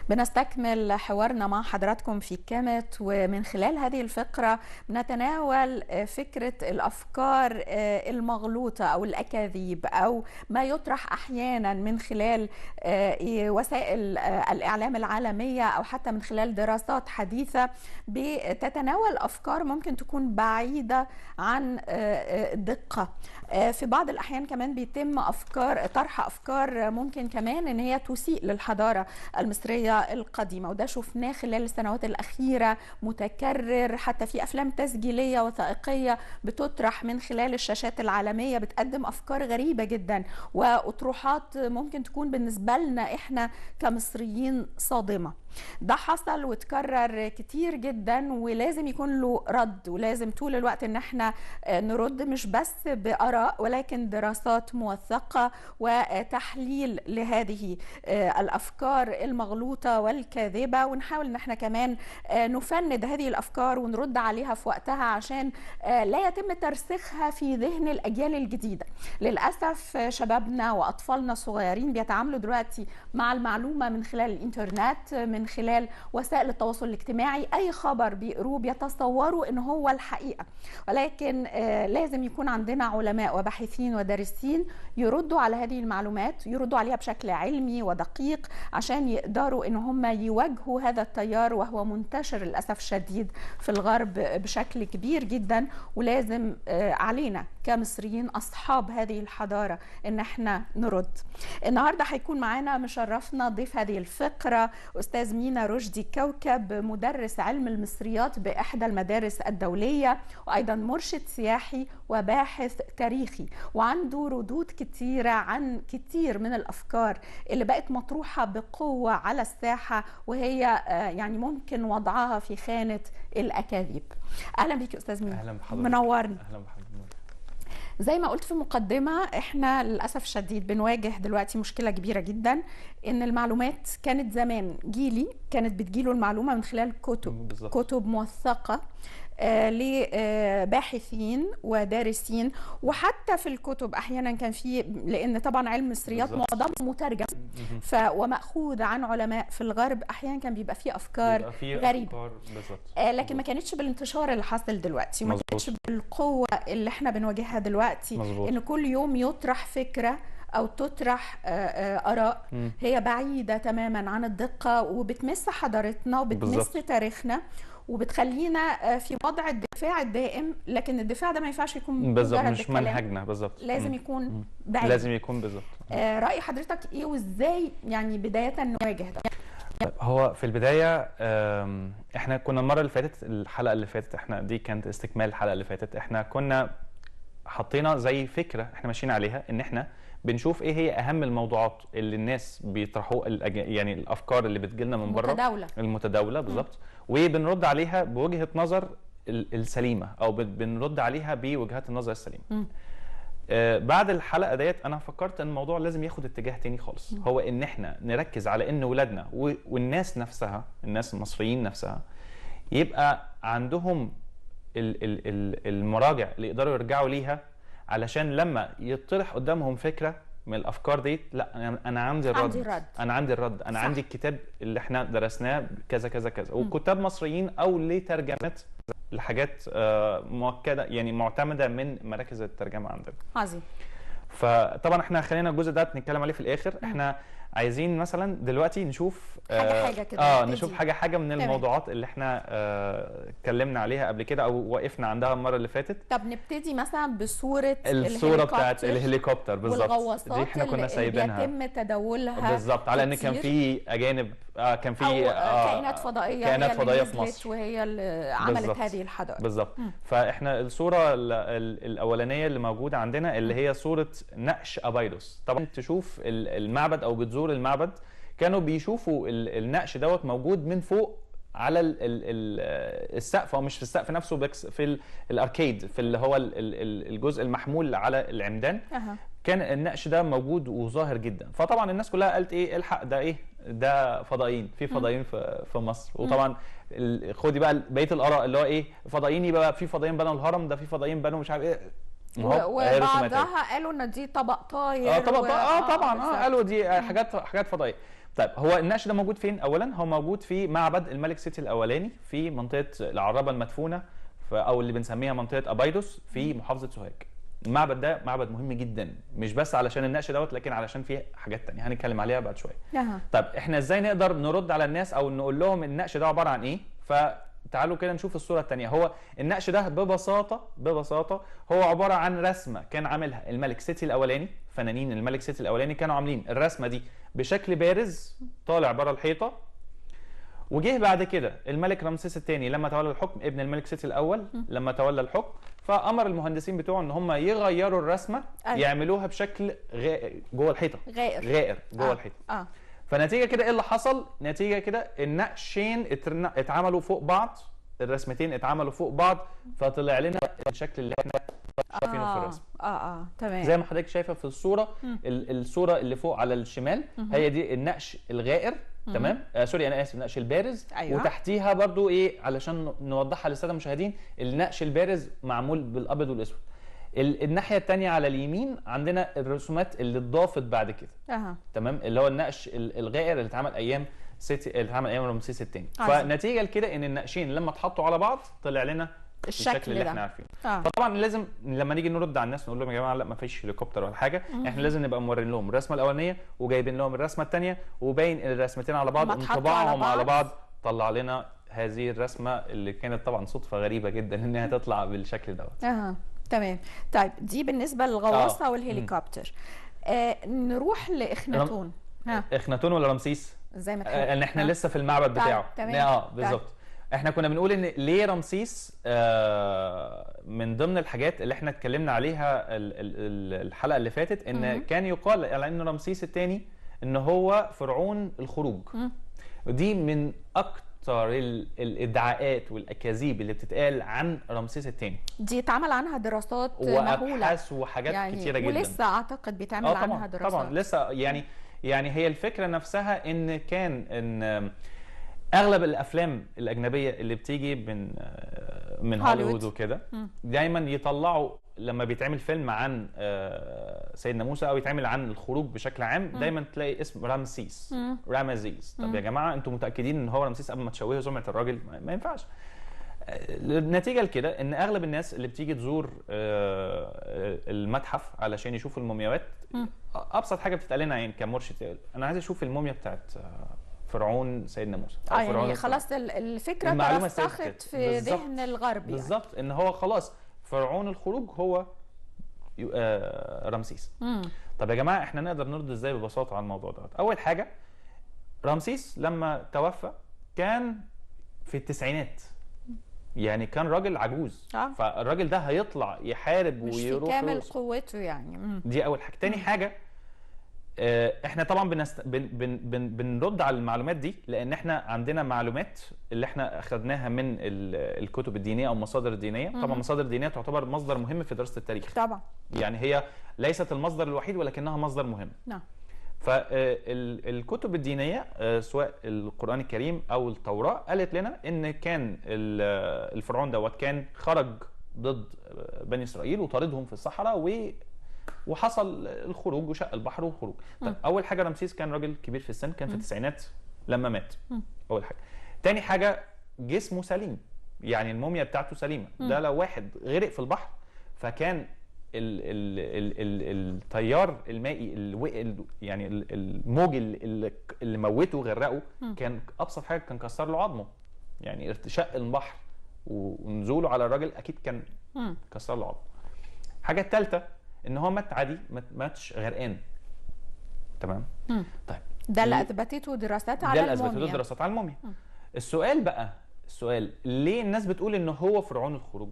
بنستكمل حوارنا مع حضراتكم في كامت، ومن خلال هذه الفقرة بنتناول فكرة الأفكار المغلوطة أو الأكاذيب أو ما يطرح أحيانا من خلال وسائل الإعلام العالمية أو حتى من خلال دراسات حديثة بتتناول أفكار ممكن تكون بعيدة عن الدقة. في بعض الأحيان كمان بيتم طرح أفكار ممكن كمان إن هي تسيء للحضارة المصرية القديمة، وده شفناه خلال السنوات الأخيرة متكرر، حتى في أفلام تسجيلية وثائقية بتطرح من خلال الشاشات العالمية بتقدم أفكار غريبة جدا وأطروحات ممكن تكون بالنسبة لنا إحنا كمصريين صادمة. ده حصل وتكرر كتير جدا، ولازم يكون له رد، ولازم طول الوقت ان احنا نرد مش بس بآراء ولكن دراسات موثقة وتحليل لهذه الأفكار المغلوطة والكاذبة، ونحاول ان احنا كمان نفند هذه الأفكار ونرد عليها في وقتها عشان لا يتم ترسيخها في ذهن الأجيال الجديدة. للأسف شبابنا وأطفالنا الصغيرين بيتعاملوا دلوقتي مع المعلومة من خلال الإنترنت، من خلال وسائل التواصل الاجتماعي. أي خبر بيقروه بيتصوروا إن هو الحقيقة، ولكن لازم يكون عندنا علماء وباحثين ودارسين يردوا على هذه المعلومات، يردوا عليها بشكل علمي ودقيق عشان يقدروا إن هم يواجهوا هذا التيار وهو منتشر للأسف الشديد في الغرب بشكل كبير جدا. ولازم علينا كمصريين أصحاب هذه الحضارة إن احنا نرد. النهاردة هيكون معانا مشرفنا ضيف هذه الفقرة أستاذ مينا رشدي كوكب، مدرس علم المصريات بإحدى المدارس الدولية، وأيضا مرشد سياحي وباحث تاريخي، وعنده ردود كتيرة عن كتير من الأفكار اللي بقت مطروحة بقوة على الساحة، وهي يعني ممكن وضعها في خانة الأكاذيب. أهلا بيك أستاذ مينا. أهلا بحضرتك. منورنا. أهلا بحضرتك. زي ما قلت في مقدمة، احنا للأسف الشديد بنواجه دلوقتي مشكلة كبيرة جدا، ان المعلومات كانت زمان جيلي كانت بتجيله المعلومة من خلال كتب موثقة لباحثين ودارسين، وحتى في الكتب احيانا كان في، لان طبعا علم المصريات معظمه مترجم ومأخوذ عن علماء في الغرب، احيانا كان بيبقى فيه افكار غريبه، لكن ما كانتش بالانتشار اللي حاصل دلوقتي، وما كانتش بالقوه اللي احنا بنواجهها دلوقتي. ان كل يوم يطرح فكره أو تطرح آراء هي بعيدة تماما عن الدقة، وبتمس حضارتنا وبتمس تاريخنا، وبتخلينا في وضع الدفاع الدائم. لكن الدفاع ده ما ينفعش يكون بالظبط، مش منهجنا. بالظبط، لازم يكون بعيد. لازم يكون بالظبط. رأي حضرتك ايه، وازاي يعني بداية نواجه ده؟ هو في البداية احنا كنا المرة اللي فاتت، الحلقة اللي فاتت، احنا دي كانت استكمال الحلقة اللي فاتت، احنا كنا حطينا زي فكرة احنا ماشيين عليها، ان احنا بنشوف ايه هي اهم الموضوعات اللي الناس بيطرحوها، يعني الافكار اللي بتجيلنا من بره المتداولة بالظبط، وبنرد عليها بوجهة نظر السليمة، او بنرد عليها بوجهات النظر السليمة. بعد الحلقة ديت انا فكرت ان الموضوع لازم ياخد اتجاه تاني خالص، هو ان احنا نركز على ان ولادنا والناس نفسها، الناس المصريين نفسها، يبقى عندهم المراجع اللي يقدروا يرجعوا ليها، علشان لما يطرح قدامهم فكرة من الافكار دي، لا انا عندي الرد، انا عندي الكتاب اللي احنا درسناه كذا كذا كذا، وكتاب مصريين او لترجمات لحاجات مؤكده، يعني معتمده من مراكز الترجمه عندنا. عظيم. فطبعا احنا خلينا الجزء ده نتكلم عليه في الاخر. احنا عايزين مثلا دلوقتي نشوف حاجه كده، نشوف حاجه من الموضوعات اللي احنا اتكلمنا عليها قبل كده او وقفنا عندها المره اللي فاتت. طب نبتدي مثلا بصوره بتاعت الهليكوبتر بالظبط، والغواصات دي احنا كنا سايبينها اللي بيتم تداولها بالظبط، على ان كان في اجانب، كان في كائنات فضائيه في مصر، وهي اللي عملت هذه الحضاره بالظبط. فاحنا الصوره الاولانيه اللي موجوده عندنا اللي هي صوره نقش ابيدوس. طبعا تشوف المعبد او بتزور المعبد، كانوا بيشوفوا النقش دوت موجود من فوق على السقف، او مش في السقف نفسه، بس في الاركيد، في اللي هو الجزء المحمول على العمدان. كان النقش ده موجود وظاهر جدا. فطبعا الناس كلها قالت ايه، الحق ده ايه، ده فضائيين، في فضائيين في مصر. وطبعا خدي بقى بقيه الاراء اللي هو ايه، فضائيين يبقى في فضائيين بنوا الهرم، ده في فضائيين بنوا مش عارف ايه، وبعضها قالوا ان دي طبق طاير. طبعا قالوا دي حاجات فضائيه. طيب هو النقش ده موجود فين؟ اولا هو موجود في معبد الملك سيتي الاولاني في منطقه العرابه المدفونه، او اللي بنسميها منطقه ابيدوس في محافظه سوهاج. المعبد ده معبد مهم جدا، مش بس علشان النقش دوت، لكن علشان فيه حاجات تانية هنتكلم عليها بعد شويه. طيب احنا ازاي نقدر نرد على الناس او نقول لهم النقش ده عباره عن ايه؟ فتعالوا كده نشوف الصوره الثانيه. هو النقش ده ببساطه هو عباره عن رسمه كان عاملها الملك سيتي الاولاني، فنانين الملك سيتي الاولاني كانوا عاملين الرسمه دي بشكل بارز طالع بره الحيطه. وجه بعد كده الملك رمسيس الثاني لما تولى الحكم، ابن الملك سيتي الاول لما تولى الحكم، فامر المهندسين بتوعه ان هم يغيروا الرسمه، يعملوها بشكل جوه الحيطه، غائر جوه الحيطه. فنتيجه كده ايه اللي حصل؟ نتيجه كده النقشين اتعملوا فوق بعض، الرسمتين اتعملوا فوق بعض، فطلع لنا الشكل اللي احنا شايفينه في الرسم. تمام. زي ما حضرتك شايفه في الصوره، الصوره اللي فوق على الشمال هي دي النقش الغائر، تمام؟ سوري انا اسف، النقش البارز. أيوة. وتحتيها برضو ايه علشان نوضحها للساده المشاهدين، النقش البارز معمول بالابيض والاسود. الناحيه الثانيه على اليمين عندنا الرسومات اللي اتضافت بعد كده. تمام، اللي هو النقش الغائر اللي اتعمل ايام رمسيس الثاني. فنتيجه لكده ان النقشين لما اتحطوا على بعض طلع لنا الشكل اللي احنا عارفينه. فطبعا لازم لما نيجي نرد على الناس نقول لهم يا جماعه لا ما فيش هليكوبتر ولا حاجه، احنا لازم نبقى مورين لهم الرسمه الاولانيه وجايبين لهم الرسمه الثانيه وباين الرسمتين على بعض، انطباعهم على بعض طلع لنا هذه الرسمه اللي كانت طبعا صدفه غريبه جدا انها تطلع بالشكل دوت. تمام. طيب دي بالنسبه للغواصه والهليكوبتر. نروح لاخناتون. اخناتون ولا رمسيس؟ زي ما تحب. ان احنا لسه في المعبد بتاعه. بالظبط. احنا كنا بنقول ان ليه رمسيس من ضمن الحاجات اللي احنا اتكلمنا عليها الحلقه اللي فاتت، ان كان يقال على ان رمسيس الثاني ان هو فرعون الخروج. ودي من اكتر الادعاءات والاكاذيب اللي بتتقال عن رمسيس الثاني. دي اتعمل عنها دراسات مهوله وابحاث وحاجات يعني كتيره جدا، ولسه اعتقد بيتعمل عنها دراسات. طبعا لسه يعني هي الفكره نفسها ان اغلب الافلام الاجنبيه اللي بتيجي من هوليوود وكده دايما يطلعوا لما بيتعمل فيلم عن سيدنا موسى او يتعمل عن الخروج بشكل عام دايما تلاقي اسم رامزيس. طب يا جماعه انتم متاكدين ان هو رمسيس قبل ما تشوهوا سمعه الراجل؟ ما ينفعش. النتيجه لكده ان اغلب الناس اللي بتيجي تزور المتحف علشان يشوفوا المومياوات، ابسط حاجه بتتقال لنا يعني كمرشد، انا عايز اشوف الموميا بتاعت فرعون سيدنا موسى. يعني خلاص الفكره ترسخت في ذهن الغرب. بالظبط، ان هو خلاص فرعون الخروج هو رمسيس. طب يا جماعه احنا نقدر نرد ازاي ببساطه على الموضوع ده؟ اول حاجه رمسيس لما توفى كان في التسعينات، يعني كان راجل عجوز. فالراجل ده هيطلع يحارب ويروح مش في كامل قوته يعني. دي اول حاجه. تاني حاجه احنا طبعا بنرد على المعلومات دي لان احنا عندنا معلومات اللي احنا اخذناها من الكتب الدينيه او المصادر الدينيه. طبعا المصادر الدينيه تعتبر مصدر مهم في دراسه التاريخ طبعا، يعني هي ليست المصدر الوحيد ولكنها مصدر مهم. نعم. فالكتب الدينيه سواء القرآن الكريم او التوراة قالت لنا ان كان الفرعون دوت كان خرج ضد بني اسرائيل وطاردهم في الصحراء وحصل الخروج وشق البحر والخروج. طيب اول حاجه رمسيس كان راجل كبير في السن، كان في التسعينات لما مات. اول حاجه. تاني حاجه جسمه سليم، يعني الموميا بتاعته سليمه. ده لو واحد غرق في البحر فكان التيار المائي يعني الموج اللي موته وغرقه كان ابسط حاجه كان كسر له عظمه. يعني ارتشاق البحر ونزوله على الراجل اكيد كان كسر له عظمه. الحاجه الثالثه ان هو مات عادي، ما ماتش غرقان. تمام. طيب ده اللي اثبتته دراسات على الموميا. ده اللي اثبتته دراسات على الموميا. السؤال ليه الناس بتقول ان هو فرعون الخروج؟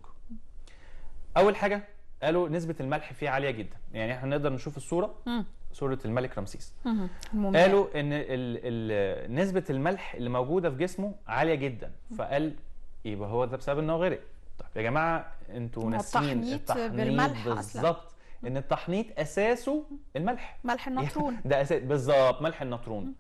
اول حاجه قالوا نسبه الملح فيه عاليه جدا، يعني احنا نقدر نشوف الصوره صوره الملك رمسيس. قالوا ان نسبه الملح اللي موجوده في جسمه عاليه جدا، فقال يبقى هو ده بسبب انه غرق. طيب يا جماعه انتوا ناسيين التحنيط بالملح بالظبط، ان التحنيط اساسه الملح، ملح النطرون. ده اساس بالظبط، ملح النطرون.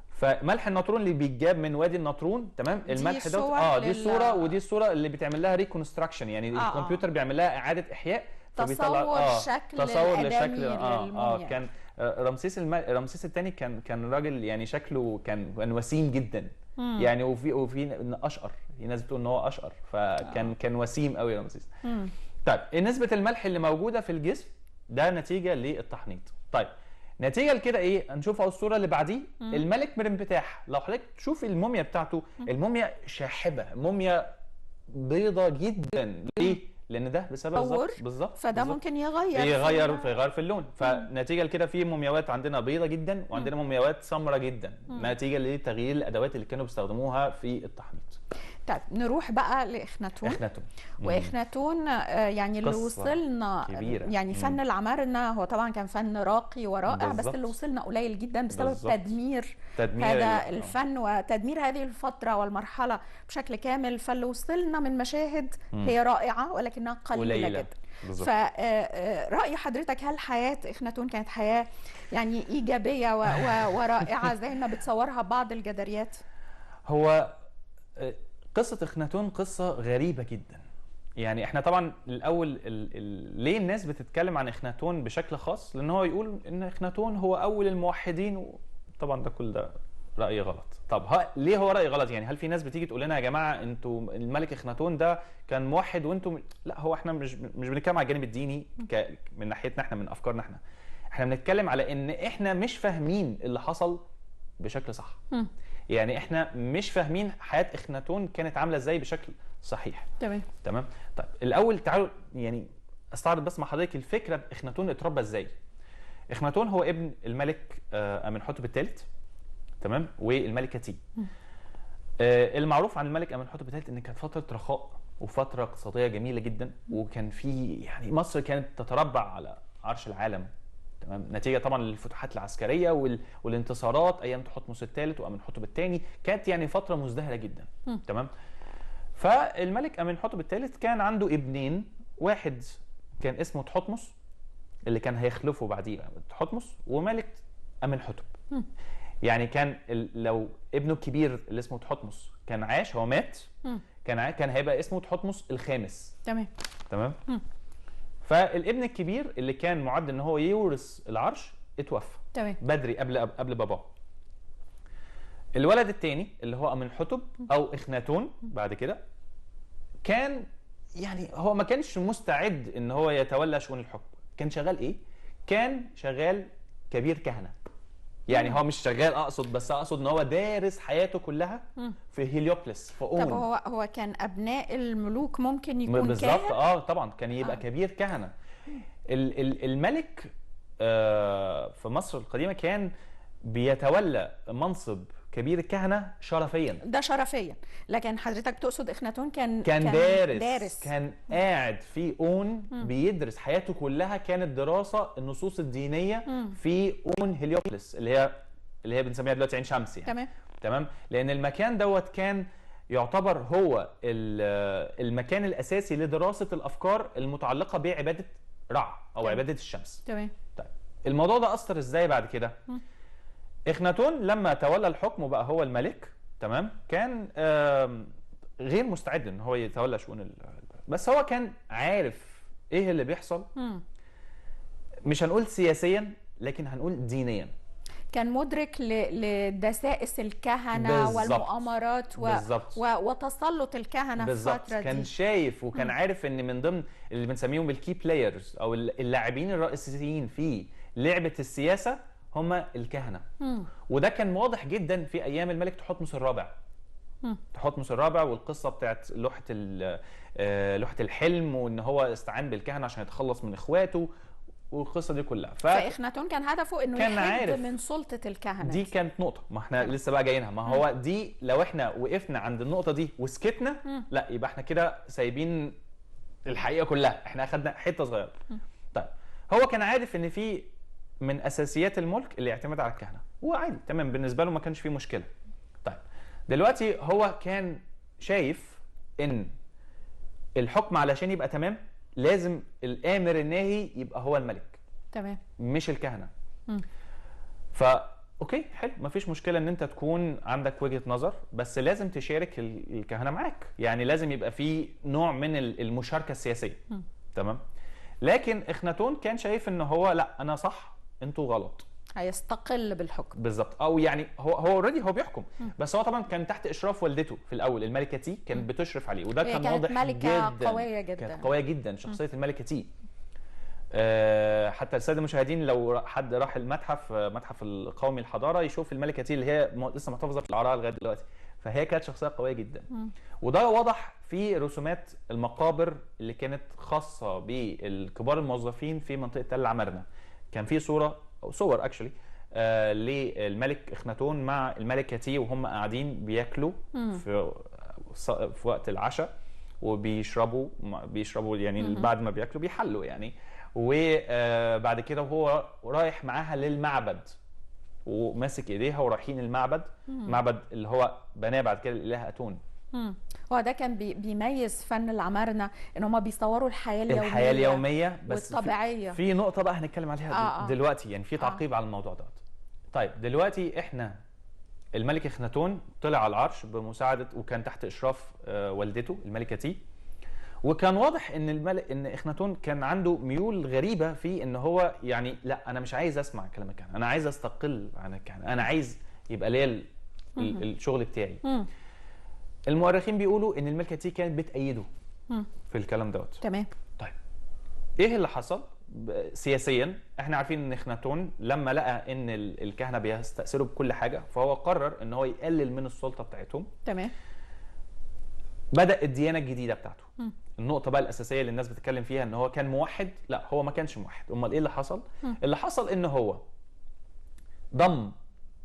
فملح النطرون اللي بيتجاب من وادي النطرون، تمام؟ الملح ده دي الصوره ودي الصوره اللي بيتعمل لها ريكونستراكشن، يعني الكمبيوتر بيعمل لها اعاده احياء، تصور شكل تصور لشكل للموميا. كان رمسيس الثاني كان راجل يعني شكله كان وسيم جدا. يعني وفي اشقر، في ناس بتقول ان هو اشقر، كان وسيم قوي رمسيس. طيب نسبه الملح اللي موجوده في الجسم ده نتيجه للتحنيط. طيب نتيجه لكده ايه؟ هنشوف على الصوره اللي بعديه. الملك مرنبتاح، لو حضرتك تشوف الموميا بتاعته، الموميا شاحبه، موميا بيضه جدا. ليه؟ لان ده بسبب بالظبط فده ممكن يغير في اللون. فنتيجه لكده في مومياوات عندنا بيضه جدا، وعندنا مومياوات سمراء جدا، نتيجه لتغيير الادوات اللي كانوا بيستخدموها في التحنيط. طيب نروح بقى لاخناتون. واخناتون يعني اللي وصلنا كبيرة. يعني فن العمارنه هو طبعا كان فن راقي ورائع، بس اللي وصلنا قليل جدا بسبب تدمير هذا الفن وتدمير هذه الفتره والمرحله بشكل كامل. فاللي وصلنا من مشاهد هي رائعه ولكنها قليله جدا. فرأي حضرتك، هل حياه اخناتون كانت حياه يعني ايجابيه ورائعه زي ما بتصورها بعض الجداريات؟ هو قصة اخناتون قصة غريبة جدا. يعني احنا طبعا الاول ليه الناس بتتكلم عن اخناتون بشكل خاص؟ لان هو يقول ان اخناتون هو اول الموحدين، طبعا ده كل ده رأي غلط. طب ليه هو رأي غلط؟ يعني هل في ناس بتيجي تقول لنا يا جماعة انتوا الملك اخناتون ده كان موحد وانتوا لا، هو احنا مش بنتكلم على الجانب الديني من ناحيتنا احنا، من افكارنا احنا بنتكلم على ان احنا مش فاهمين اللي حصل بشكل صح. يعني احنا مش فاهمين حياة اخناتون كانت عاملة ازاي بشكل صحيح. تمام. طيب الاول تعالوا يعني استعرض بس مع حضرتك الفكرة، اخناتون اتربى ازاي. اخناتون هو ابن الملك امنحتب الثالث، تمام، والملكة تي. المعروف عن الملك امنحتب الثالث ان كانت فترة رخاء وفترة اقتصادية جميلة جدا، وكان في يعني مصر كانت تتربع على عرش العالم، تمام، نتيجه طبعا للفتوحات العسكريه والانتصارات ايام تحتمس الثالث وامنحتب الثاني. كانت يعني فتره مزدهره جدا. تمام. فالملك امنحتب الثالث كان عنده ابنين، واحد كان اسمه تحتمس اللي كان هيخلفه بعديه تحتمس، وملك امنحتب. يعني كان لو ابنه الكبير اللي اسمه تحتمس كان عاش، هو مات، كان هيبقى اسمه تحتمس الخامس. تمام. فالابن الكبير اللي كان معد ان هو يورث العرش اتوفى بدري قبل باباه. الولد الثاني اللي هو امنحتب او اخناتون بعد كده كان يعني هو ما كانش مستعد ان هو يتولى شؤون الحكم. كان شغال ايه؟ كان شغال كبير كهنه. يعني هو مش شغال، اقصد ان هو دارس حياته كلها في هيليوبلس في اون. طب هو كان ابناء الملوك ممكن يكون بالظبط. طبعا كان يبقى كبير كهنه. الملك في مصر القديمه كان بيتولى منصب كبير الكهنه شرفيا. ده شرفيا، لكن حضرتك تقصد اخناتون كان دارس، كان قاعد في اون بيدرس حياته كلها. كانت دراسه النصوص الدينيه في اون هيليوبلس اللي هي بنسميها دلوقتي عين شمس يعني. تمام. لان المكان دوت كان يعتبر هو المكان الاساسي لدراسه الافكار المتعلقه بعباده رع او عباده الشمس. طيب الموضوع ده اثر ازاي بعد كده؟ اخناتون لما تولى الحكم وبقى هو الملك، تمام، كان غير مستعد ان هو يتولى شؤون بس هو كان عارف ايه اللي بيحصل. مش هنقول سياسيا لكن هنقول دينيا. كان مدرك لدسائس الكهنه والمؤامرات وتسلط الكهنه في الفتره دي. كان شايف وكان عارف ان من ضمن اللي بنسميهم الكي بلايرز او اللاعبين الرئيسيين في لعبه السياسه هم الكهنه. وده كان واضح جدا في ايام الملك تحتمس الرابع. تحتمس الرابع والقصه بتاعت لوحه الحلم، وان هو استعان بالكهنه عشان يتخلص من اخواته والقصه دي كلها. فاخناتون كان هدفه انه يحد من سلطه الكهنه. دي كانت نقطه، ما احنا لسه بقى جايينها. ما هو دي لو احنا وقفنا عند النقطه دي وسكتنا لا يبقى احنا كده سايبين الحقيقه كلها، احنا اخدنا حته صغيره. طيب هو كان عارف ان في من اساسيات الملك اللي يعتمد على الكهنه، وعادي تمام بالنسبه له، ما كانش فيه مشكله. طيب دلوقتي هو كان شايف ان الحكم علشان يبقى تمام لازم الامر الناهي يبقى هو الملك، تمام، مش الكهنه. اوكي حلو، مفيش مشكله ان انت تكون عندك وجهه نظر، بس لازم تشارك الكهنه معاك. يعني لازم يبقى في نوع من المشاركه السياسيه. تمام. لكن اخناتون كان شايف ان هو لا، انا صح انتوا غلط. هيستقل بالحكم. بالظبط. او يعني هو اوريدي هو بيحكم، بس هو طبعا كان تحت اشراف والدته في الاول، الملكه تي كانت بتشرف عليه، وده كان واضح جدا. ملكه قويه جدا، كانت قويه جدا شخصيه الملكه تي. حتى الساده المشاهدين لو حد راح متحف القومي الحضاره يشوف الملكه تي اللي هي لسه محتفظه بالعراء لغايه دلوقتي، فهي كانت شخصيه قويه جدا. وده واضح في رسومات المقابر اللي كانت خاصه بالكبار الموظفين في منطقه تل العمارنه. كان في صوره او صور اكشلي للملك اخناتون مع الملكه تي وهم قاعدين بياكلوا في وقت العشاء، وبيشربوا يعني بعد ما بياكلوا بيحلوا يعني، وبعد كده وهو رايح معاها للمعبد وماسك ايديها ورايحين المعبد، معبد اللي هو بناه بعد كده الاله اتون. هو ده كان بيميز فن العمارنه ان هم بيصوروا الحياه اليوميه بس والطبيعيه. في نقطه بقى هنتكلم عليها دلوقتي، يعني في تعقيب على الموضوع ده. طيب دلوقتي احنا الملك اخناتون طلع على العرش بمساعده وكان تحت اشراف والدته الملكه تي، وكان واضح ان اخناتون كان عنده ميول غريبه في ان هو يعني لا انا مش عايز اسمع كلام الكهنه، انا عايز استقل عن الكهنه، انا عايز يبقى ليا الشغل بتاعي. المؤرخين بيقولوا ان الملكه تي كانت بتأيده في الكلام دوت. تمام. طيب ايه اللي حصل سياسيا؟ احنا عارفين ان اخناتون لما لقى ان الكهنه بيستأثروا بكل حاجه فهو قرر ان هو يقلل من السلطه بتاعتهم. تمام. بدأ الديانه الجديده بتاعته. النقطه بقى الاساسيه اللي الناس بتتكلم فيها ان هو كان موحد، لا هو ما كانش موحد. امال ايه اللي حصل؟ اللي حصل ان هو ضم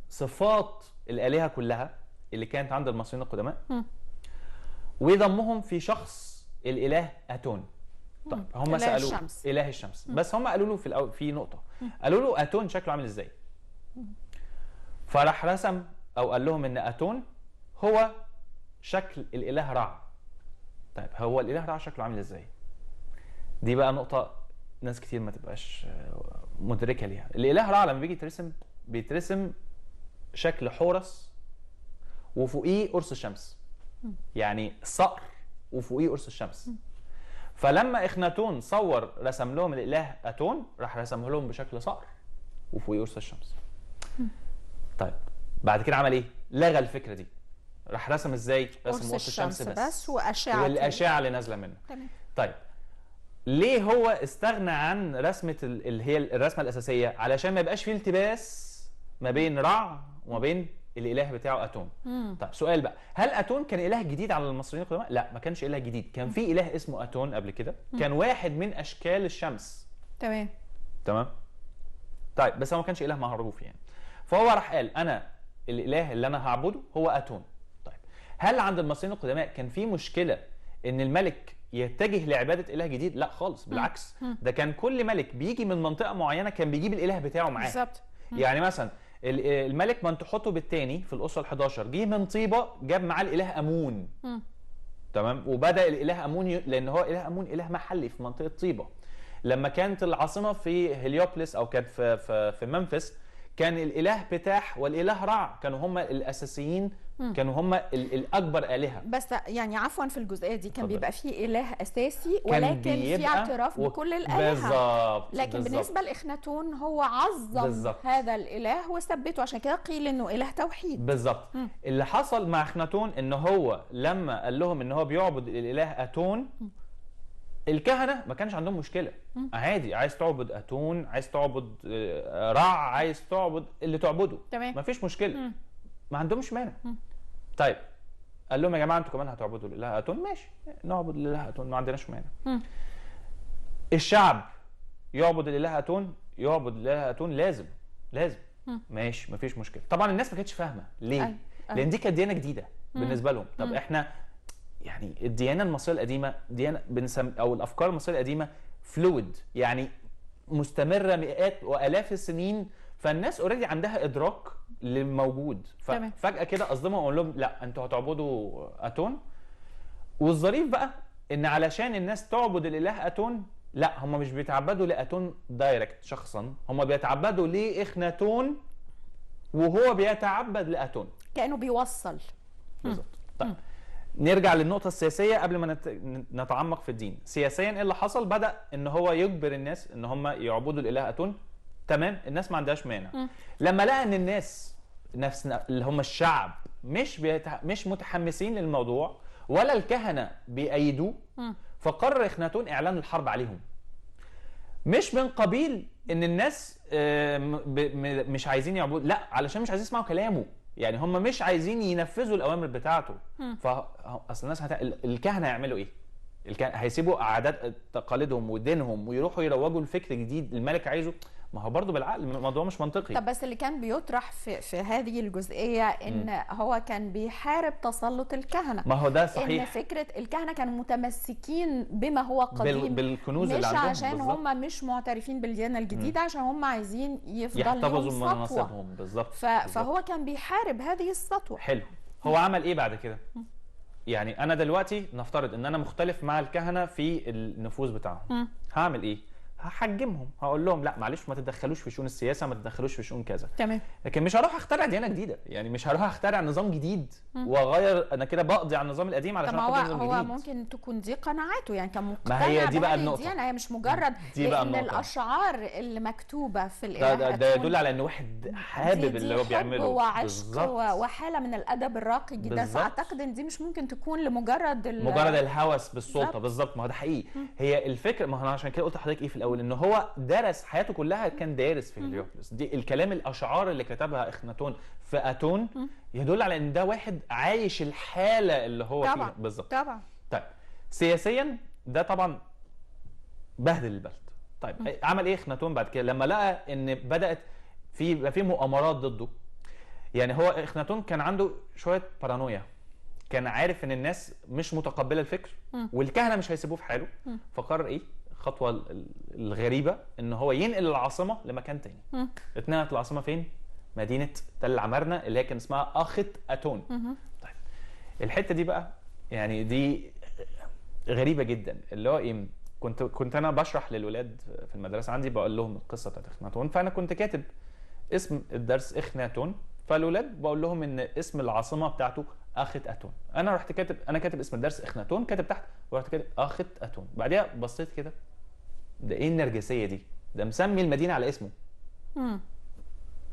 صفات الالهه كلها اللي كانت عند المصريين القدماء وضمهم في شخص الاله اتون. طيب هم سالوه اله الشمس، بس هم قالوا له في الاول في نقطه، قالوا له اتون شكله عامل ازاي؟ فراح رسم او قال لهم ان اتون هو شكل الاله رع. طيب هو الاله رع شكله عامل ازاي؟ دي بقى نقطه ناس كتير ما تبقاش مدركه ليها. الاله رع لما بيجي بيترسم شكل حورس وفوقيه قرص الشمس، يعني صقر وفوقيه قرص الشمس. فلما اخناتون صور رسم لهم الاله اتون راح رسمه لهم بشكل صقر وفوقيه قرص الشمس. طيب بعد كده عمل ايه؟ لغى الفكره دي، راح رسم ازاي؟ رسم قرص الشمس بس واشعه والاشعه اللي نازله منه. تمام. طيب ليه هو استغنى عن رسمه اللي هي الرسمه الاساسيه؟ علشان ما يبقاش فيه التباس ما بين رع وما بين الاله بتاعه اتون. طيب سؤال بقى، هل اتون كان اله جديد على المصريين القدماء؟ لا ما كانش اله جديد، كان في اله اسمه اتون قبل كده، كان واحد من اشكال الشمس. تمام. طيب بس هو ما كانش اله معروف يعني. فهو راح قال انا الاله اللي انا هعبده هو اتون. طيب هل عند المصريين القدماء كان في مشكله ان الملك يتجه لعباده اله جديد؟ لا خالص، بالعكس ده كان كل ملك بيجي من منطقه معينه كان بيجيب الاله بتاعه معاه. بالظبط. يعني مثلا الملك منتحتب الثاني في الاسره ال11 جه من طيبه جاب معاه الاله امون. تمام. وبدا الاله امون لان هو اله امون اله محلي في منطقه طيبه. لما كانت العاصمه في هليوبلس او كانت في منفس كان الاله بتاح والاله رع كانوا هم الاساسيين، كانوا هم الاكبر الهه. بس يعني عفوا في الجزئيه دي كان بيبقى في اله اساسي ولكن في اعتراف بكل الالهه. بالظبط. لكن بالنسبه لاخناتون هو عظم بالزبط. هذا الاله وثبته، عشان كده قيل انه اله توحيد. بالظبط. اللي حصل مع اخناتون ان هو لما قال لهم ان هو بيعبد الاله اتون الكهنه ما كانش عندهم مشكله، عادي عايز تعبد اتون، عايز تعبد رع، عايز تعبد اللي تعبده، تمام، ما فيش مشكله، ما عندهمش مانع. طيب قال لهم يا جماعه انتوا كمان هتعبدوا الاله اتون، ماشي نعبد الاله اتون ما عندناش مانع. الشعب يعبد الاله اتون، يعبد الاله اتون، لازم ماشي ما فيش مشكله. طبعا الناس ما كانتش فاهمه ليه؟ لان دي كانت ديانه جديده بالنسبه لهم. طب احنا يعني الديانه المصريه القديمه ديانه او الافكار المصريه القديمه فلويد، يعني مستمره مئات والاف السنين، فالناس اوريدي عندها ادراك للموجود. ففجاه كده اصدمهم اقول لهم لا انتوا هتعبدوا اتون. والظريف بقى ان علشان الناس تعبد الاله اتون، لا هم مش بيتعبدوا لاتون دايركت شخصا، هم بيتعبدوا لاخناتون وهو بيتعبد لاتون، كانه بيوصل. بالظبط. طيب نرجع للنقطة السياسية قبل ما نتعمق في الدين. سياسيا ايه اللي حصل؟ بدأ ان هو يجبر الناس ان هم يعبدوا الاله اتون تمام، الناس ما عندهاش مانع. لما لقى ان الناس نفس اللي هم الشعب مش متحمسين للموضوع ولا الكهنه بيأيدوه، فقرر اخناتون اعلان الحرب عليهم. مش من قبيل ان الناس مش عايزين يعبدوا، لا، علشان مش عايزين يسمعوا كلامه. يعني هم مش عايزين ينفذوا الاوامر بتاعته. فاصل الناس الكهنه هيعملوا ايه؟ الكهنه هيسيبوا عادات تقاليدهم ودينهم ويروحوا يروجوا لفكر جديد الملك عايزه؟ ما هو برضه بالعقل الموضوع مش منطقي. طب بس اللي كان بيطرح في هذه الجزئيه ان هو كان بيحارب تسلط الكهنه. ما هو ده صحيح، ان فكره الكهنه كانوا متمسكين بما هو قديم بالكنوز مش اللي عندهم، عشان بالزبط. هم مش معترفين بالديانه الجديده، عشان هم عايزين يفضل يحتفظوا لهم من سطوه مناصبهم. بالظبط. فهو كان بيحارب هذه السطوه. حلو. هو عمل ايه بعد كده؟ يعني انا دلوقتي نفترض ان انا مختلف مع الكهنه في النفوذ بتاعهم. هعمل ايه؟ هحجمهم، هقول لهم لا معلش ما تتدخلوش في شؤون السياسه، ما تتدخلوش في شؤون كذا. تمام. لكن مش هروح اخترع ديانه جديده، يعني مش هروح اخترع نظام جديد واغير، انا كده بقضي على النظام القديم علشان طب اخد نظام هو جديد. ممكن تكون دي قناعاته، يعني كان مقتنع ما هي دي بقى النقطه، الديانه، هي مش مجرد دي بقى لان النقطة. الاشعار اللي مكتوبه في الاله ده يدل على ان واحد حابب اللي هو بيعمله، وعشق وحاله من الادب الراقي جدا. فاعتقد ان دي مش ممكن تكون لمجرد الهوس بالسلطه. بالظبط. ما هو ده حقيقي. هي الفكره، ما هو انا عشان كده قلت لحضرتك ايه في الاول، ان هو درس حياته كلها، كان دارس في هيليوبوليس. دي الكلام، الاشعار اللي كتبها اخناتون في اتون يدل على ان ده واحد عايش الحاله اللي هو طبعا فيها. بالظبط. طبعا. طيب سياسيا ده طبعا بهدل البلد. طيب عمل ايه اخناتون بعد كده لما لقى ان بدات في مؤامرات ضده؟ يعني هو اخناتون كان عنده شويه بارانويا، كان عارف ان الناس مش متقبله الفكر والكهنه مش هيسيبوه في حاله. فقرر ايه الخطوه الغريبه؟ ان هو ينقل العاصمه لمكان تاني. اتنقلت العاصمه فين؟ مدينه تل عمارنة اللي هي كان اسمها اخت اتون. طيب الحته دي بقى يعني دي غريبه جدا، اللي هو ايه، كنت انا بشرح للولاد في المدرسه عندي، بقول لهم القصه بتاعت اخناتون، فانا كنت كاتب اسم الدرس اخناتون، فالولاد بقول لهم ان اسم العاصمه بتاعته اخت اتون. انا رحت كاتب اسم الدرس اخناتون، كاتب تحت ورحت كاتب اخت اتون. بعديها بصيت كده، ده ايه النرجسيه دي؟ ده مسمي المدينه على اسمه.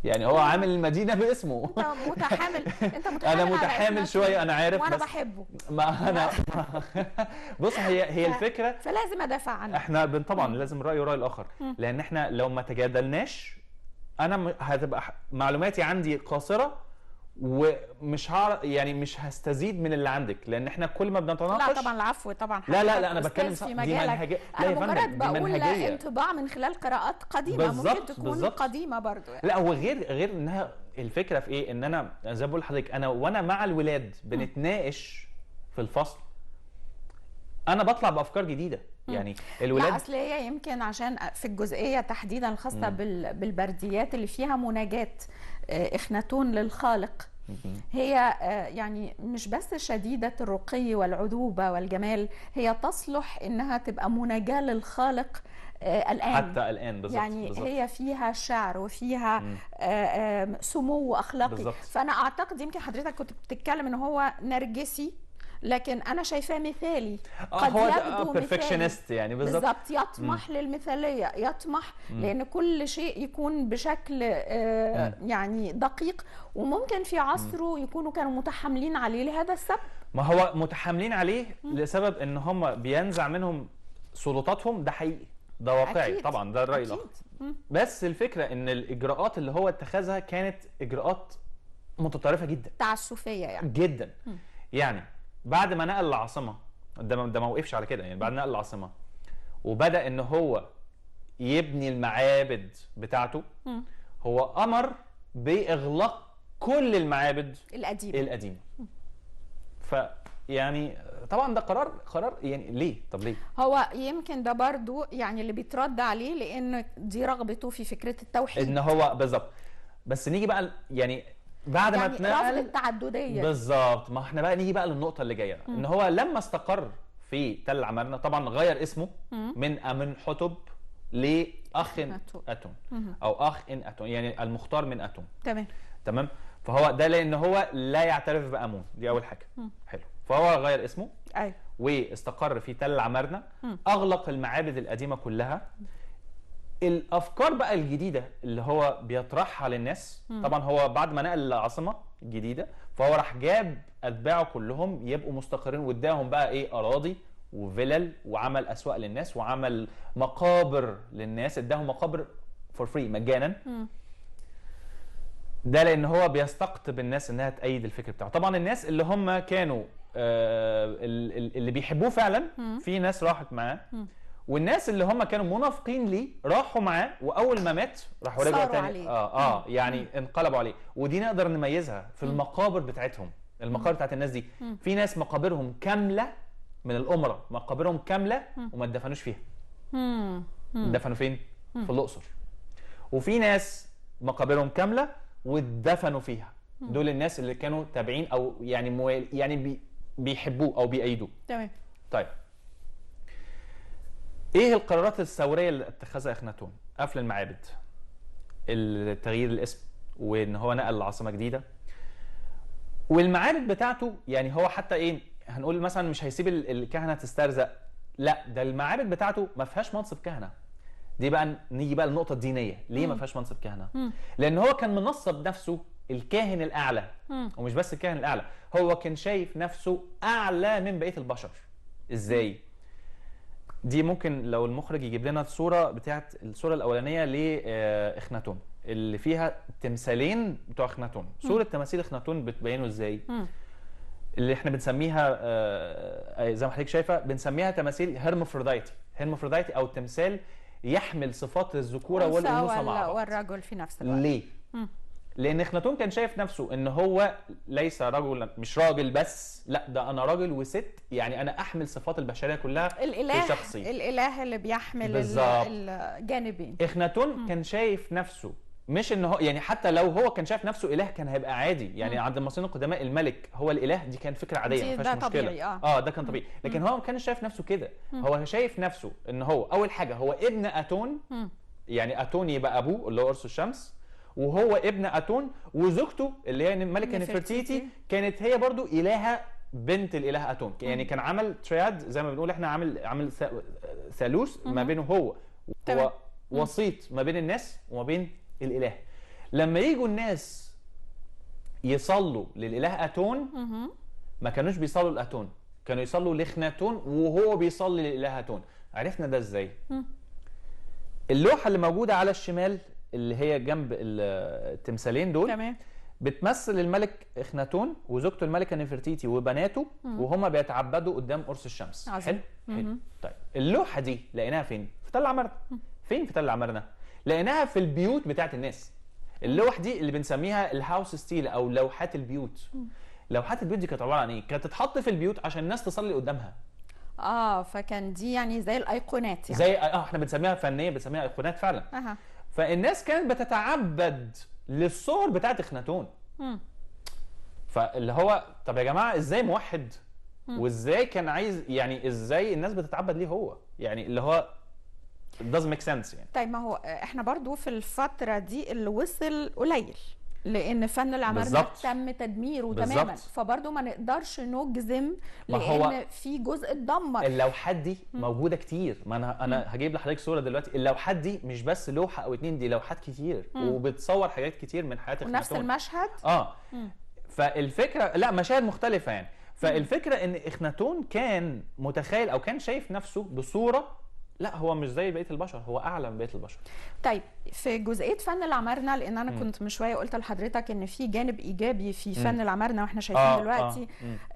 يعني هو عامل المدينه باسمه. انت متحامل انا متحامل شويه، انا عارف، وانا بحبه. ما انا بص، هي الفكره، فلازم ادافع عنه. احنا طبعا لازم راي وراي الاخر، لان احنا لو ما تجادلناش انا هتبقى معلوماتي عندي قاصره، ومش يعني مش هستزيد من اللي عندك، لان احنا كل ما بنتناقش. لا طبعا، العفو طبعا. لا انا بتكلم في دي منهجيه. لا انا مجرد بقول منهجية. انطباع من خلال قراءات قديمه، ممكن تكون قديمه برضو يعني. لا هو غير انها الفكره في ايه، ان انا زي ما بقول لحضرتك، انا وانا مع الولاد بنتناقش في الفصل، انا بطلع بافكار جديده. يعني الولاد، لا اصل هي يمكن عشان في الجزئيه تحديدا الخاصه بالبرديات اللي فيها مناجاه اخناتون للخالق، هي يعني مش بس شديدة الرقي والعذوبة والجمال، هي تصلح انها تبقى مناجاة للخالق الآن، حتى الآن. بالظبط. يعني بالزبط. هي فيها شعر وفيها سمو أخلاقي. بالزبط. فأنا أعتقد يمكن حضرتك كنت بتتكلم ان هو نرجسي، لكن انا شايفاه مثالي. قد يبدو بيرفكشنست يعني. بالظبط. يطمح للمثاليه، يطمح لان كل شيء يكون بشكل يعني دقيق، وممكن في عصره يكونوا كانوا متحاملين عليه لهذا السبب. ما هو متحاملين عليه لسبب ان هم بينزع منهم سلطاتهم، ده حقيقي، ده واقعي. أكيد. طبعا ده الراي الاخر. بس الفكره ان الاجراءات اللي هو اتخذها كانت اجراءات متطرفه جدا، تعسفيه يعني جدا. يعني بعد ما نقل العاصمه، ده ما وقفش على كده، يعني بعد نقل العاصمه وبدا ان هو يبني المعابد بتاعته، هو امر باغلاق كل المعابد القديمه. فيعني طبعا ده قرار يعني ليه؟ طب ليه؟ هو يمكن ده برضو يعني اللي بيترد عليه، لان دي رغبته في فكره التوحيد، ان هو بالظبط. بس نيجي بقى يعني بعد ما اتنقل رفض التعدديه. بالظبط. ما احنا بقى نيجي بقى للنقطه اللي جايه، ان هو لما استقر في تل عمارنة طبعا غير اسمه من امنحتب لاخ اتون، او اخ ان اتون، يعني المختار من اتون. تمام. فهو ده لان هو لا يعترف بامون، دي اول حاجه. حلو. فهو غير اسمه، ايوه، واستقر في تل عمارنة، اغلق المعابد القديمه كلها، الافكار بقى الجديده اللي هو بيطرحها للناس، طبعا هو بعد ما نقل العاصمه الجديده فهو راح جاب اتباعه كلهم يبقوا مستقرين، واداهم بقى ايه، اراضي وفلل، وعمل اسواق للناس، وعمل مقابر للناس، اداهم مقابر فور فري مجانا. ده لان هو بيستقطب الناس انها تأيد الفكر بتاعه. طبعا الناس اللي هم كانوا اللي بيحبوه فعلا، في ناس راحت معاه، والناس اللي هم كانوا منافقين ليه راحوا معاه، واول ما مات راحوا رجعوا تاني عليه. يعني انقلبوا عليه. ودي نقدر نميزها في المقابر بتاعتهم. المقابر بتاعت الناس دي في ناس مقابرهم كامله من الامراء، مقابرهم كامله وما اتدفنوش فيها. اتدفنوا فين؟ في الاقصر. وفي ناس مقابرهم كامله واتدفنوا فيها. دول الناس اللي كانوا تابعين او يعني بيحبوه او بيأيدوه. تمام. طيب ايه القرارات الثوريه اللي اتخذها اخناتون؟ قفل المعابد، التغيير الاسم، وان هو نقل العاصمه جديده. والمعابد بتاعته يعني هو حتى ايه، هنقول مثلا مش هيسيب الكهنه تسترزق، لا ده المعابد بتاعته ما فيهاش منصب كهنه. دي بقى نيجي بقى للنقطه الدينيه، ليه ما فيهاش منصب كهنه؟ لان هو كان منصب نفسه الكاهن الاعلى، ومش بس الكاهن الاعلى، هو كان شايف نفسه اعلى من بقيه البشر. ازاي؟ دي ممكن لو المخرج يجيب لنا الصوره بتاعت الصوره الاولانيه لاخناتون اللي فيها تمثالين بتوع اخناتون. صوره تماثيل اخناتون بتبينه ازاي؟ اللي احنا بنسميها زي ما حضرتك شايفه بنسميها تماثيل هرمافروديتي او تمثال يحمل صفات الذكوره والانوثه مع بعض والرجل في نفس الوقت. ليه؟ لان اخناتون كان شايف نفسه ان هو ليس رجل، مش راجل بس، لا ده انا راجل وست، يعني انا احمل صفات البشريه كلها في شخصي. الاله اللي بيحمل بالزبط. الجانبين. اخناتون كان شايف نفسه مش ان هو يعني حتى لو هو كان شايف نفسه اله كان هيبقى عادي، يعني عند المصريين القدماء الملك هو الاله، دي كان فكره عاديه ما فيهاش مشكله. طبيعي. ده كان طبيعي، لكن هو ما كانش شايف نفسه كده. هو شايف نفسه ان هو اول حاجه هو ابن اتون، يعني اتون يبقى ابوه اللي هو ارسو الشمس، وهو ابن اتون، وزوجته اللي هي الملكه نفرتيتي كانت هي برضو الهه بنت الاله اتون. يعني كان عمل ترياد زي ما بنقول احنا، عامل ثالوث ما بينه هو وسيط ما بين الناس وما بين الاله. لما يجوا الناس يصلوا للاله اتون ما كانوش بيصلوا لاتون، كانوا يصلوا لاخناتون وهو بيصلي للاله اتون. عرفنا ده ازاي؟ اللوحه اللي موجوده على الشمال اللي هي جنب التمثالين دول تمام بتمثل الملك اخناتون وزوجته الملكه نفرتيتي وبناته وهم بيتعبدوا قدام قرص الشمس. حلو. طيب اللوحه دي لقيناها فين؟ في تل عمرنا. فين في تل عمرنا؟ لقيناها في البيوت بتاعت الناس. اللوح دي اللي بنسميها الهاوس ستيل او لوحات البيوت. لوحات البيوت دي كانت عباره عن ايه؟ كانت تتحط في البيوت عشان الناس تصلي قدامها. فكان دي يعني زي الايقونات، يعني زي احنا بنسميها فنيه، بنسميها ايقونات فعلا. فالناس كانت بتتعبد للصور بتاعت اخناتون. فاللي هو طب يا جماعه ازاي موحد؟ وازاي كان عايز، يعني ازاي الناس بتتعبد ليه هو؟ يعني اللي هو it doesn't make sense يعني. طيب ما هو احنا برضو في الفتره دي اللي وصل قليل، لان فن العمارنه تم تدميره تماما، فبرضه ما نقدرش نجزم لان في جزء اتدمر. اللوحات دي موجوده كتير، ما انا هجيب لحضرتك صوره دلوقتي. اللوحات دي مش بس لوحه او اتنين، دي لوحات كتير وبتصور حاجات كتير من حياه اخناتون. ونفس المشهد. فالفكره لا مشاهد مختلفه يعني. فالفكره ان اخناتون كان متخيل او كان شايف نفسه بصوره لا هو مش زي بقيه البشر، هو اعلى من بقيه البشر. طيب في جزئيه فن العمارنه، لان انا كنت من شويه قلت لحضرتك ان في جانب ايجابي في فن العمارنه واحنا شايفين دلوقتي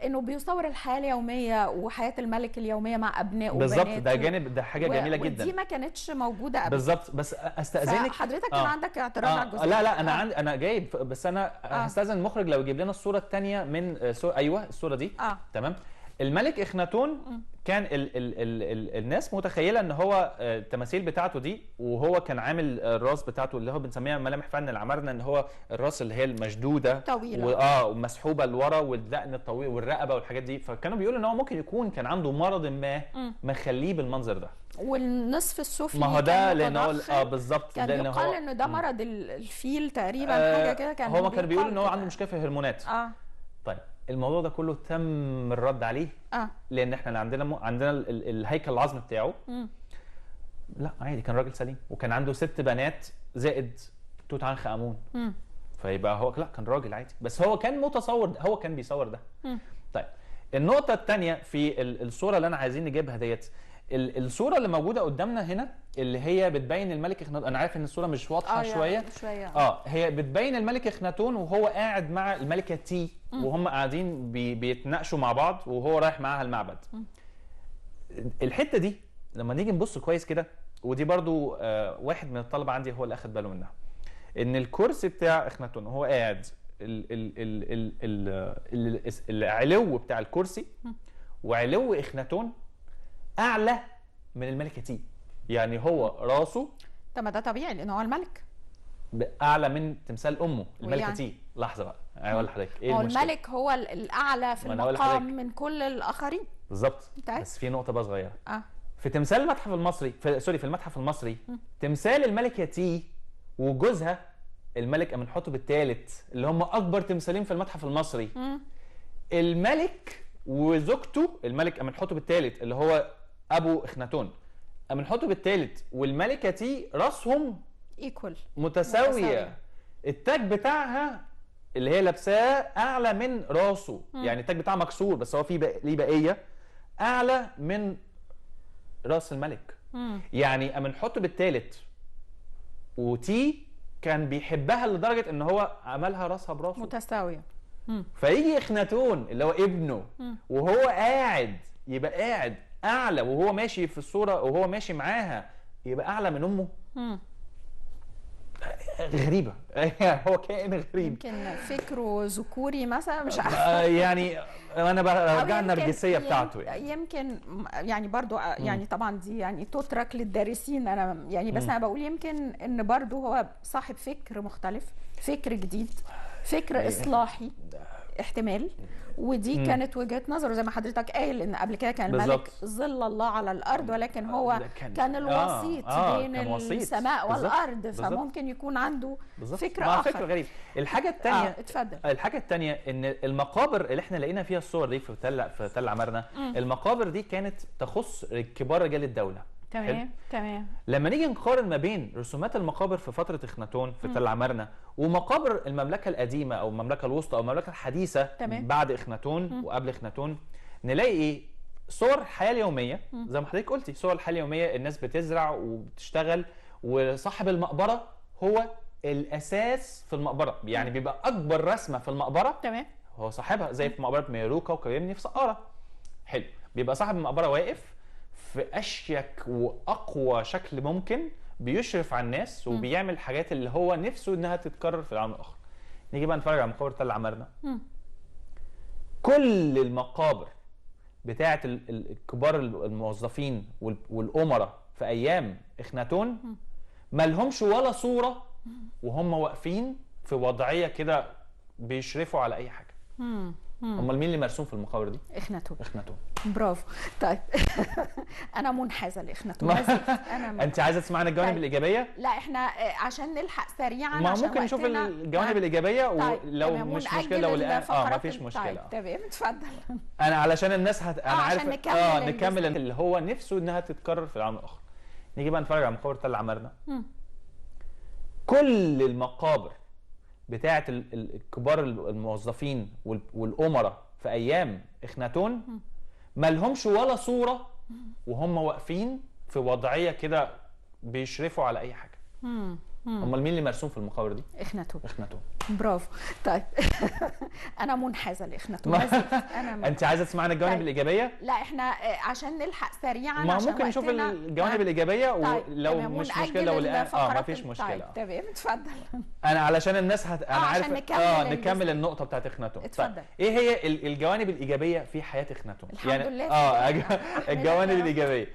انه بيصور الحياه اليوميه وحياه الملك اليوميه مع ابنائه بالظبط. ده جانب، ده حاجه جميله جدا، ودي ما كانتش موجوده قبل. بالظبط. بس استاذنك حضرتك كان عندك اعتراض على الجزئيه؟ لا انا عندي، انا جايب، بس انا هستاذن المخرج لو يجيب لنا الصوره الثانيه من ايوه الصوره دي. تمام. الملك اخناتون كان الناس متخيله ان هو التماثيل بتاعته دي، وهو كان عامل الراس بتاعته اللي هو بنسميها ملامح فن العمارنه، ان هو الراس اللي هي المشدوده طويله ومسحوبه لورا، والدقن الطويل والرقبه والحاجات دي. فكانوا بيقولوا ان هو ممكن يكون كان عنده مرض ما مخليه بالمنظر ده. والنصف السفلي ما هو ده لان هو بالظبط كان يقال انه ده مرض الفيل تقريبا، حاجه كده. كان هو كان بيقول ان هو عنده مشكله في الهرمونات. طيب الموضوع ده كله تم الرد عليه لان احنا عندنا الهيكل العظمي بتاعه لا عادي، كان راجل سليم وكان عنده 6 بنات زائد توت عنخ امون. فيبقى هو لا كان راجل عادي، بس هو كان متصور، هو كان بيصور ده. طيب النقطة الثانية في الصورة اللي انا عايزين نجيبها ديت، الصورة اللي موجودة قدامنا هنا اللي هي بتبين الملك اخناتون. انا عارف ان الصورة مش واضحة شوية. هي بتبين الملك اخناتون وهو قاعد مع الملكة تي، وهم قاعدين بيتناقشوا مع بعض وهو رايح معاها المعبد. الحتة دي لما نيجي نبص كويس كده، ودي برضو واحد من الطلبة عندي هو اللي اخد باله منها، ان الكرسي بتاع اخناتون وهو قاعد العلو بتاع الكرسي وعلو اخناتون اعلى من الملكه تي، يعني هو راسه. طب ما ده طبيعي لانه هو الملك. اعلى من تمثال امه الملكه يعني تي. لحظه بقى اقول لحضرتك ايه هو المشكله. الملك هو الاعلى في المقام من كل الاخرين. بالظبط. بس في نقطه بقى صغيره. في تمثال المتحف المصري، في المتحف المصري تمثال الملكه تي وجوزها الملك امنحتب الثالث اللي هم اكبر تمثالين في المتحف المصري. الملك وزوجته الملك امنحتب الثالث اللي هو ابو اخناتون، امنحتب الثالث والملكه تي راسهم ايكوال متساويه. التاج بتاعها اللي هي لابساه اعلى من راسه. يعني التاج بتاعها مكسور بس هو فيه ليه بقيه اعلى من راس الملك. يعني امنحتب الثالث وتي كان بيحبها لدرجه ان هو عملها راسها براسه متساويه. فيجي اخناتون اللي هو ابنه وهو قاعد يبقى قاعد اعلى، وهو ماشي في الصوره وهو ماشي معاها يبقى اعلى من امه. غريبه. هو كائن غريب. يمكن فكره ذكوري مثلا، مش عارفه. يعني انا برجع النرجسيه بتاعته. يمكن يعني برضو يعني طبعا دي يعني تترك للدارسين. انا يعني بس انا بقول يمكن ان برضو هو صاحب فكر مختلف، فكر جديد، فكر اصلاحي احتمال. ودي كانت وجهة نظره زي ما حضرتك قايل ان قبل كده كان الملك ظل الله على الارض، ولكن هو كان الوسيط بين السماء والارض. فممكن يكون عنده فكر اخر. فكر غريب. الحاجه الثانيه اتفضل. الحاجه الثانيه ان المقابر اللي احنا لقينا فيها الصور دي في تل عمارنة، المقابر دي كانت تخص كبار رجال الدوله. تمام. لما نيجي نقارن ما بين رسومات المقابر في فتره اخناتون في تل عمارنة ومقابر المملكه القديمه او المملكه الوسطى او المملكه الحديثه بعد اخناتون وقبل اخناتون، نلاقي ايه؟ صور الحياه اليوميه زي ما حضرتك قلتي. صور الحياه اليوميه الناس بتزرع وبتشتغل، وصاحب المقبره هو الاساس في المقبره. يعني بيبقى اكبر رسمه في المقبره هو صاحبها، زي في مقبره ميروكا وكريمني في سقاره. حلو. بيبقى صاحب المقبره واقف في اشيك واقوى شكل ممكن، بيشرف على الناس وبيعمل الحاجات اللي هو نفسه انها تتكرر في العالم الاخر. نيجي بقى نتفرج على مقابر تل عمارنة. كل المقابر بتاعه الكبار الموظفين والامراء في ايام اخناتون ما لهمش ولا صوره وهم واقفين في وضعيه كده بيشرفوا على اي حاجه. امال مين اللي مرسوم في المقابر دي؟ اخناتون. برافو. طيب انا منحازه لاخناتون. انت عايزه تسمعنا الجوانب الايجابيه؟ لا احنا عشان نلحق سريعا ما ممكن نشوف الجوانب الايجابيه ولو مش مشكله لو ما فيش مشكله. تمام اتفضل. انا علشان الناس انا عارف نكمل اللي هو نفسه انها تتكرر في العالم الاخر. نيجي بقى نتفرج على مقابر تل عمارنة. كل المقابر بتاعه الكبار الموظفين والامراء في ايام اخناتون ما لهمش ولا صوره وهم واقفين في وضعيه كده بيشرفوا على اي حاجه. امال مين اللي مرسوم في المقابر دي؟ اخناتون. برافو. طيب انا منحازه لاخناتون. انت عايزه تسمعنا الجوانب الايجابيه؟ لا احنا عشان نلحق سريعا ما ممكن نشوف الجوانب الايجابيه ولو مش مشكله لو ما فيش مشكله. تمام اتفضل. انا علشان الناس انا عارف نكمل النقطه بتاعت اخناتون. اتفضل. ايه هي الجوانب الايجابيه في حياه اخناتون؟ الحمد لله. الجوانب الايجابيه.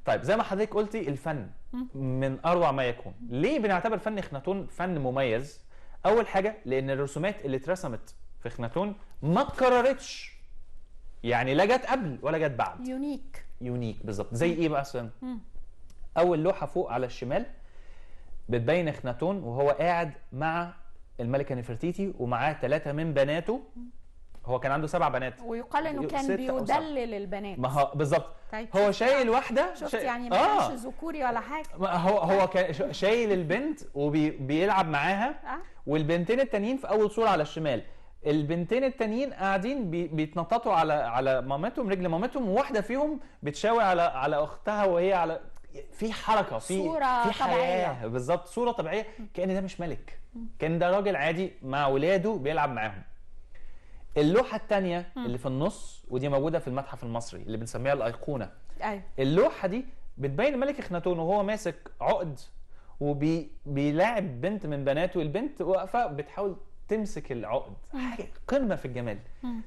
طيب زي ما حضرتك قلتي الفن من اروع ما يكون. ليه بنعتبر فن اخناتون فن مميز؟ اول حاجه لان الرسومات اللي اترسمت في اخناتون ما اتكررتش، يعني لا جت قبل ولا جت بعد. يونيك بالظبط. زي ايه بقى مثلا؟ اول لوحه فوق على الشمال بتبين اخناتون وهو قاعد مع الملكه نفرتيتي ومعاه 3 من بناته. هو كان عنده 7 بنات، ويقال انه كان 6 أو 7. بيدلل البنات. ما هو بالظبط. طيب هو شايل واحده، شفت يعني ما كانش ذكوري ولا حاجه. هو كان شايل البنت وبيلعب معاها، والبنتين التانيين في اول صوره على الشمال، البنتين التانيين قاعدين بيتنططوا على مامتهم، رجل مامتهم، وواحده فيهم بتشاور على اختها وهي على في حركه، في حياه. بالظبط، صوره طبيعيه، كأن ده مش ملك، كان ده راجل عادي مع ولاده بيلعب معاهم. اللوحه الثانيه اللي في النص، ودي موجوده في المتحف المصري اللي بنسميها الايقونه. ايوه. اللوحه دي بتبين الملك اخناتون وهو ماسك عقد وبيلاعب بنت من بناته، البنت واقفه بتحاول تمسك العقد، حاجه قمه في الجمال.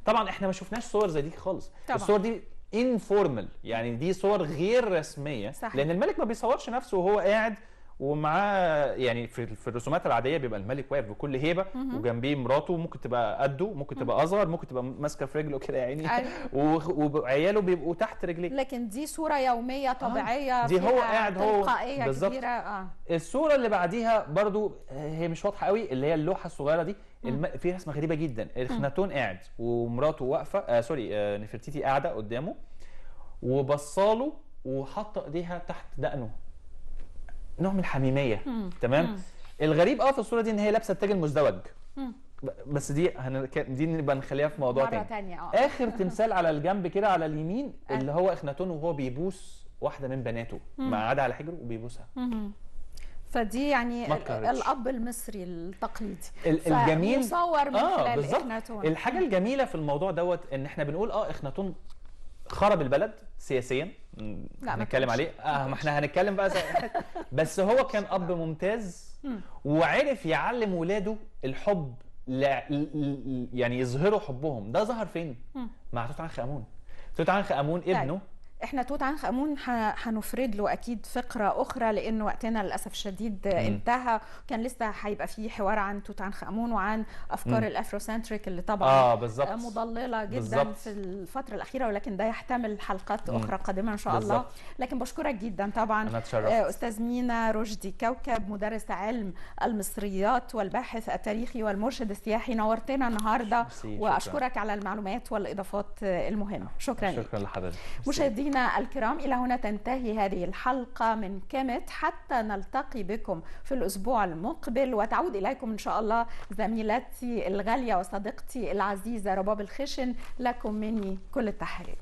طبعا احنا ما شفناش صور زي دي خالص. طبعا. الصور دي انفورمال، يعني دي صور غير رسميه. صح. لان الملك ما بيصورش نفسه وهو قاعد ومعاه، يعني في الرسومات العاديه بيبقى الملك واقف بكل هيبه وجنبيه مراته، ممكن تبقى قده، ممكن تبقى اصغر، ممكن تبقى ماسكه في رجله كده يا عيني. وعياله بيبقوا تحت رجليه. لكن دي صوره يوميه طبيعيه، دي هو قاعد، هو تلقائيه كبيره. الصوره اللي بعديها برضو هي مش واضحه قوي، اللي هي اللوحه الصغيره دي، في رسمه غريبه جدا. اخناتون قاعد ومراته واقفه، نفرتيتي قاعده قدامه وبصاله وحاطه ايديها تحت دقنه، نوع من الحميميه. تمام. الغريب في الصوره دي ان هي لابسه التاج المزدوج. بس دي نبقى نخليها في موضوع مرة تانية. اخر تمثال على الجنب كده على اليمين اللي هو اخناتون وهو بيبوس واحده من بناته، قاعده على حجره وبيبوسها. فدي يعني الاب المصري التقليدي الجميل مصور من خلال اخناتون. الحاجه الجميله في الموضوع دوت ان احنا بنقول اخناتون خرب البلد سياسيا، نتكلم عليه. ما احنا هنتكلم بقى بس هو كان اب ممتاز وعرف يعلم ولاده الحب، يعني يظهروا حبهم. ده ظهر فين؟ مع توت عنخ امون. توت عنخ امون ابنه. احنا توت عنخ امون هنفرد له اكيد فقره اخرى، لان وقتنا للاسف الشديد انتهى. كان لسه هيبقى فيه حوار عن توت عنخ امون وعن افكار الافروسنتريك اللي طبعا مضلله جدا في الفتره الاخيره، ولكن ده يحتمل حلقات اخرى قادمه ان شاء الله. لكن بشكرك جدا طبعا استاذ مينا رشدي كوكب، مدرس علم المصريات والباحث التاريخي والمرشد السياحي، نورتنا النهارده. واشكرك على المعلومات والاضافات المهمه. شكرا لحضرتك. مشاهدينا الكرام، إلى هنا تنتهي هذه الحلقة من كامت، حتى نلتقي بكم في الأسبوع المقبل وتعود إليكم إن شاء الله زميلتي الغالية وصديقتي العزيزة رباب الخشن. لكم مني كل التحية.